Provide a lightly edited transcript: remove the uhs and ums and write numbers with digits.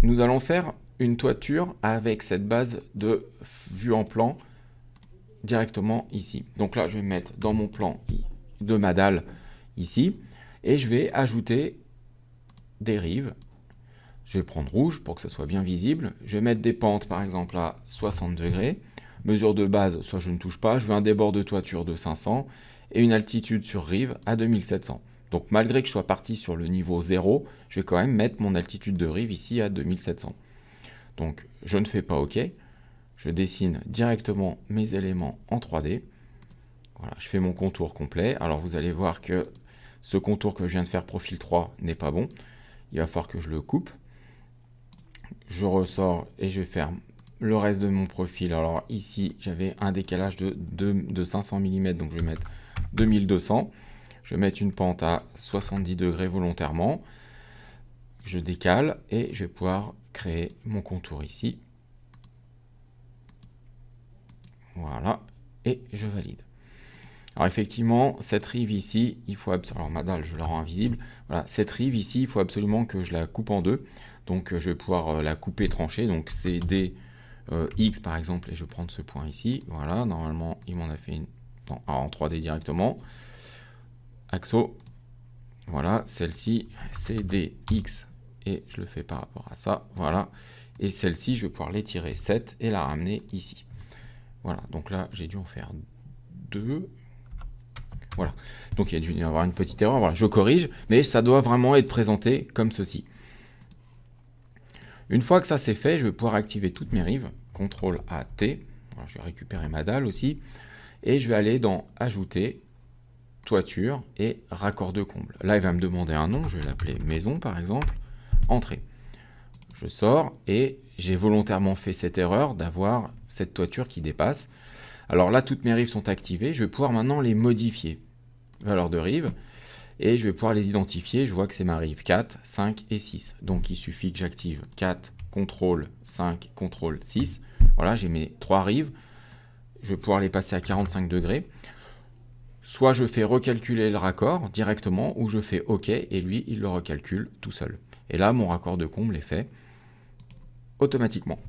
nous allons faire une toiture avec cette base de vue en plan directement ici. Donc là, je vais mettre dans mon plan de ma dalle ici, et je vais ajouter des rives. Je vais prendre rouge pour que ça soit bien visible. Je vais mettre des pentes par exemple à 60 degrés. Mesure de base, soit je ne touche pas. Je veux un débord de toiture de 500 et une altitude sur rive à 2700. Donc malgré que je sois parti sur le niveau 0, je vais quand même mettre mon altitude de rive ici à 2700. Donc je ne fais pas OK. Je dessine directement mes éléments en 3D. Voilà, je fais mon contour complet. Alors vous allez voir que ce contour que je viens de faire profil 3 n'est pas bon. Il va falloir que je le coupe. Je ressors et je vais faire le reste de mon profil. Alors ici, j'avais un décalage de 500 mm, donc je vais mettre 2200. Je vais mettre une pente à 70 degrés volontairement. Je décale et je vais pouvoir créer mon contour ici. Voilà, et je valide. Alors effectivement, cette rive ici, il faut alors ma dalle, je la rends invisible. Voilà, cette rive ici, il faut absolument que je la coupe en deux. Donc je vais pouvoir la couper, trancher. Donc c'est D X par exemple, et je vais prendre ce point ici. Voilà, normalement il m'en a fait une en 3D directement. Axo. Voilà, celle-ci, c'est D X, et je le fais par rapport à ça. Voilà, et celle-ci, je vais pouvoir l'étirer 7 et la ramener ici. Voilà, donc là j'ai dû en faire 2. Voilà, donc il y a dû y avoir une petite erreur, voilà, je corrige, mais ça doit vraiment être présenté comme ceci. Une fois que ça c'est fait, je vais pouvoir activer toutes mes rives, CTRL A, T, voilà, je vais récupérer ma dalle aussi, et je vais aller dans Ajouter, Toiture et Raccord de comble. Là il va me demander un nom, je vais l'appeler Maison par exemple, Entrée. Je sors et j'ai volontairement fait cette erreur d'avoir cette toiture qui dépasse. Alors là, toutes mes rives sont activées, je vais pouvoir maintenant les modifier. Valeur de rive, et je vais pouvoir les identifier. Je vois que c'est ma rive 4, 5 et 6. Donc il suffit que j'active 4, CTRL 5, CTRL 6. Voilà, j'ai mes 3 rives. Je vais pouvoir les passer à 45 degrés. Soit je fais recalculer le raccord directement, ou je fais OK, et lui, il le recalcule tout seul. Et là, mon raccord de comble est fait automatiquement.